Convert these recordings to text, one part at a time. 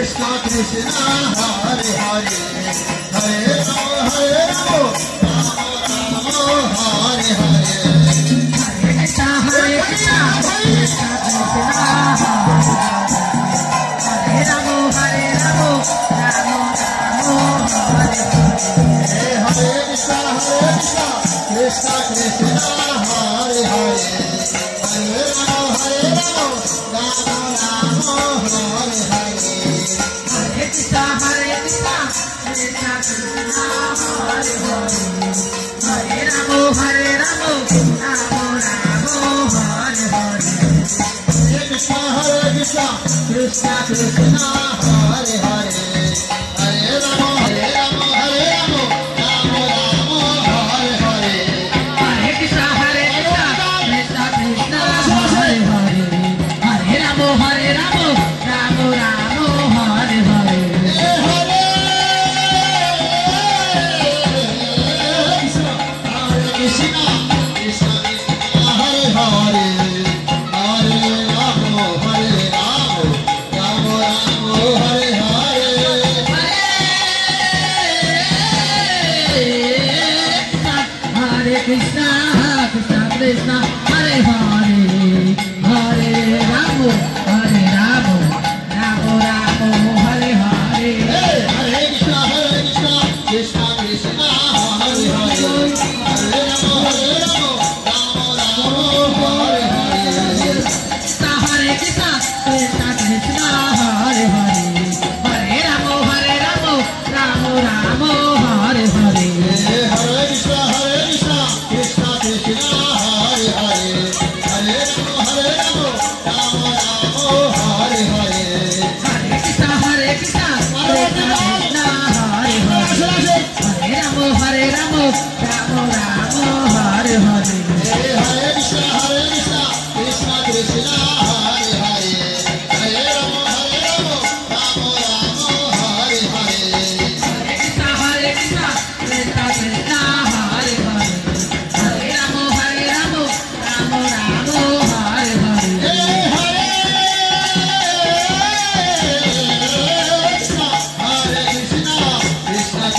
Krishna Krishna Hare Hare Hare Rama Hare Hare Hare Krishna Krishna Krishna Hare Rama Rama Hare Hare Hare Krishna Krishna Krishna Hare Hare Hare Rama Rama Hare Hare Hare Krishna Krishna Krishna Hare Hare Hare Rama Rama Hare Hare Hare Krishna Krishna Krishna Hare Hare Hare Rama Rama Hare Hare Hare Krishna Krishna Krishna Hare Hare Hare Rama Rama Hare Hare Krishna Krishna Krishna Hare Hare Hare Rama Rama Hare Hare Hare Krishna Krishna Krishna Hare Hare Hare Rama Rama Hare Hare Hare Krishna Krishna Krishna Hare Hare Hare Rama Rama Hare Hare Hare Krishna Krishna Krishna Hare Hare Hare Rama Rama Hare Hare Hare Krishna Krishna Krishna Hare Hare Hare Rama Rama Hare Hare Hare Krishna Krishna Krishna Hare Hare Hare Rama Rama Hare Hare Hare Krishna Krishna Krishna Hare Hare Hare Rama Rama Hare Hare Krishna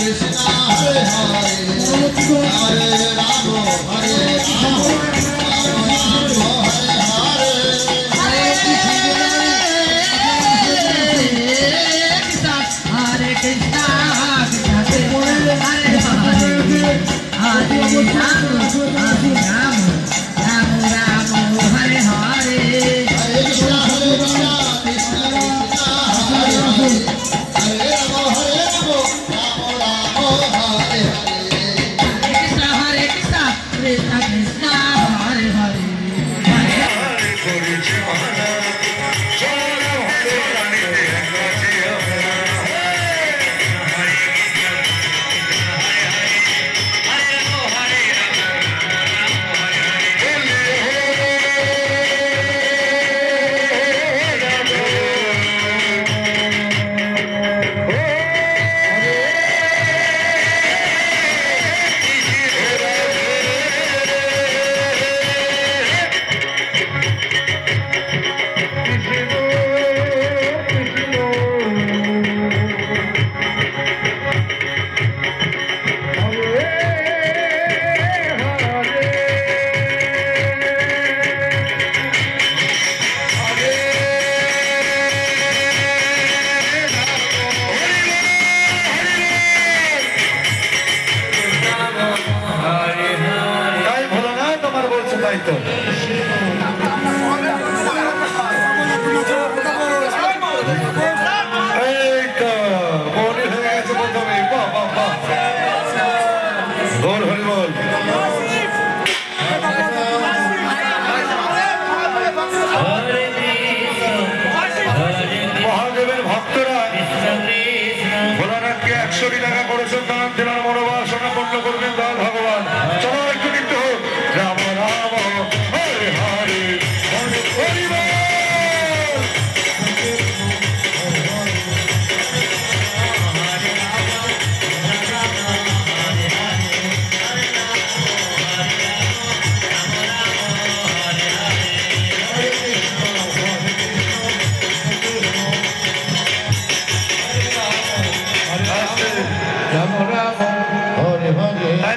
Krishna Hare Hare Hare Rama Hare Rama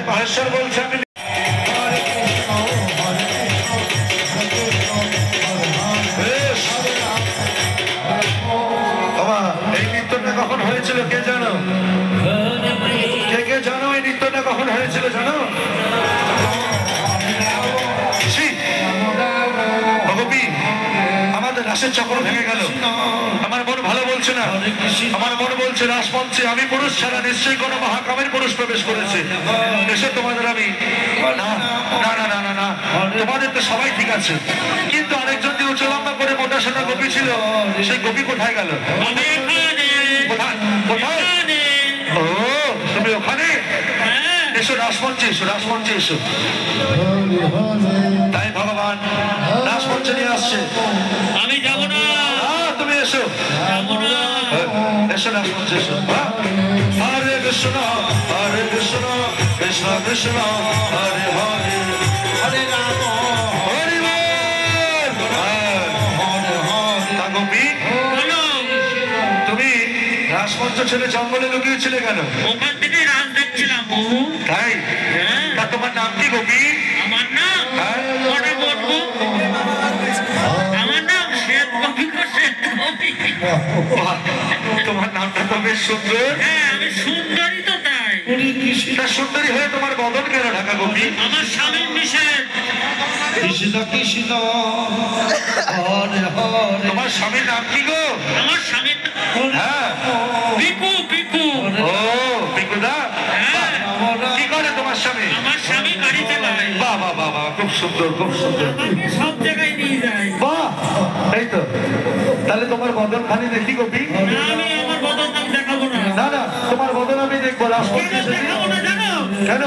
তাই মহেশ্বর বলছে আমি এই নৃত্যটা কখন হয়েছিল কে জানো? কে জানো এই নৃত্যটা কখন হয়েছিল জানো? আমাদের রাসের চক্র ভেঙে গেল। আমার মন ভালো বলছে না, আমার মন বলছে রাসমঞ্চে আমি পুরুষ ছাড়া নিশ্চয়ই কোনো মহাকামের পুরুষ প্রবেশ করেছে। এসে তোমাদের আমি না না না না না না তোমাদের তো সবাই ঠিক আছে, কিন্তু আরেকজন যে উঁচু লম্বা করে মোটা সোনা গোপী ছিল, সেই গোপী কোথায় গেল? কোথায়? ও তুমি ওখানে? এসো রাসমঞ্চে, এসো রাসমঞ্চে এসো। তাই ভগবান রাসমঞ্চে নিয়ে আসছে। আমি যাবো না। তুমি এসো, এসো রাসমঞ্চে এসো। হরে কৃষ্ণ হরে কৃষ্ণ কৃষ্ণ কৃষ্ণ হরে হরে হরে রাম হরে গোপী, তুমি রাসমঞ্চ ছেড়ে জঙ্গলে লুকিয়েছিলে কেন? ওখান থেকে রাজ দেখছিলাম। তাই? তা তোমার নাম কি গোপী? আমার নাম বলবো, আমার নাম শ্বেত গোপী। তোমার নামটা তো বেশ সুন্দর। হ্যাঁ আমি সুন্দরী তো, তাই। সুন্দরী হয়ে তোমার বদন কেন ঢাকা গোপী? আমার স্বামীর নিষেধ। কৃষ্ণ কৃষ্ণ হরে হরে। তোমার স্বামীর নাম কি গো? আমার স্বামীর হ্যাঁ পিকু। পিকু। ও পিকুদা, কি করে তোমার স্বামী? আমার স্বামী গাড়ি চালায়। বাবা বাবা, খুব সুন্দর খুব সুন্দর। সব জায়গায় নিয়ে যায়। বাহ, এই তো। তাহলে তোমার বদন খানি দেখি গোপী। আমি আমার বদন আমি দেখাবো না। না না, তোমার বদন আমি দেখবো। দেখাবো না জানো কেন?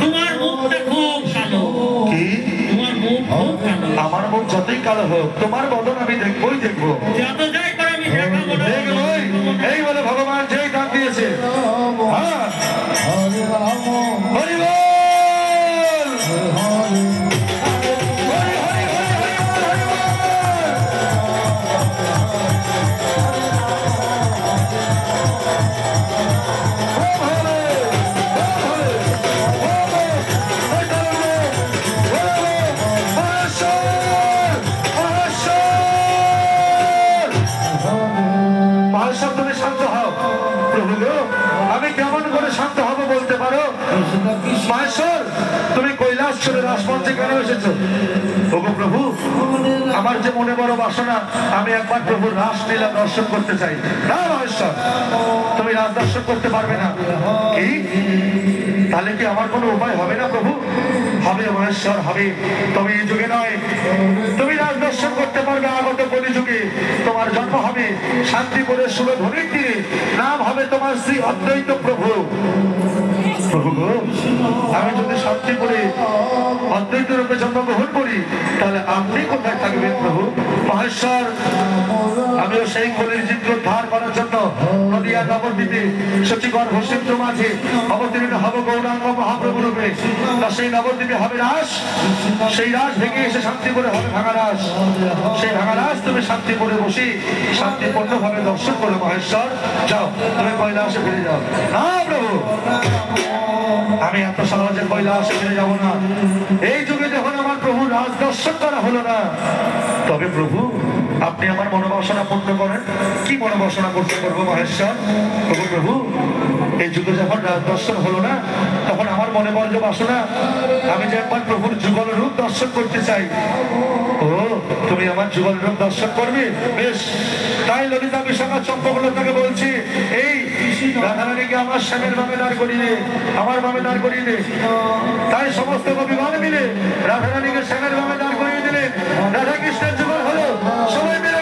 তোমার মুখটা খুব কালো। কি? তোমার মুখ খুব কালো। আমার মুখ যতই কালো হোক, তোমার বদন আমি দেখবোই দেখবো। যত যাই করে আমি দেখাবো না। দেখবোই। এই বলে ভগবান যেই ডাক দিয়েছে, হ্যাঁ হরি বল। আমি কেমন করে শান্ত হব বলতে পারো? মহেশ্বর, তুমি কৈলাস ছেড়ে রাসমঞ্চে কেন এসেছো? ওগো প্রভু, আমার যে মনে বড় বাসনা, আমি একবার প্রভুর রাসলীলা দর্শন করতে চাই। না মহেশ্বর, তুমি রাস দর্শন করতে পারবে না। কি? তাহলে কি আমার কোনো উপায় হবে না প্রভু? হবে মহেশ্বর, হবে। তুমি এই যুগে নয়, তুমি রাজ দর্শন করতে পারবে আগত কলিযুগে। তোমার জন্ম হবে শান্তিপুরের সুরধনির তীরে। নাম হবে তোমার শ্রী অদ্বৈত প্রভু। প্রভু গো, আমি যদি শান্তিপুরে অদ্বৈত রূপে জন্মগ্রহণ করি, তাহলে আপনি কোথায় থাকবেন প্রভু? মহেশ্বর, আমিও সেই কলির চিত্র ধার করার জন্য নদিয়া নবদ্বীপে সচিগর্ভ সিন্ধু মাঝে অবতীর্ণ হব গৌরাঙ্গ মহাপ্রভু রূপে। সেই নবদ্বীপে হবে রাস, সেই রাস ভেঙে এসে শান্তিপুরে হবে ভাঙা রাস। সেই ভাঙা রাস তুমি শান্তিপুরে বসে শান্তিপূর্ণ ভাবে দর্শন করো। মহেশ্বর, যাও, তুমি কৈলাসে ফিরে যাও। না প্রভু, আমি এত সহজে কৈলাসে ফিরে যাব না। এই যুগে যখন আমার প্রভু রাজ দর্শন করা হলো না, তবে প্রভু আপনি আমার মনোবাসনা পূর্ণ করেন। কি মনোবাসনা করতে করবো মহেশ্বর? প্রভু প্রভু, এই যুগে যখন রাজ দর্শন হলো না, তখন আমার মনে বড় যে বাসনা, আমি যে একবার প্রভুর যুগল রূপ দর্শন করতে চাই। ও, তুমি আমার যুগল রূপ দর্শন করবে? বেশ, তাই ললিতা বিশাখা চম্পকলতাকে বলছি, এই রাধারানীকে আমার স্বামীর বামে দাঁড় করিয়ে, আমার বামে দাঁড় করিয়ে দে। তাই সমস্ত কবিগণ মিলে রাধারানীকে স্বামীর বামে দাঁড় করিয়ে দিলেন। রাধা কৃষ্ণের যুগল হলো। সবাই মিলে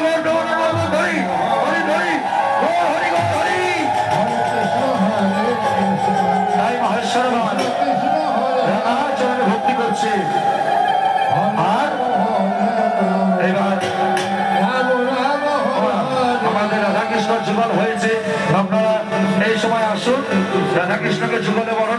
তাই মহেশ্বর রাধাচরণে ভক্তি করছে। আর এবার আমাদের রাধাকৃষ্ণ যুগল হয়েছে। আপনারা এই সময় আসুন, রাধাকৃষ্ণকে যুগলে বরণ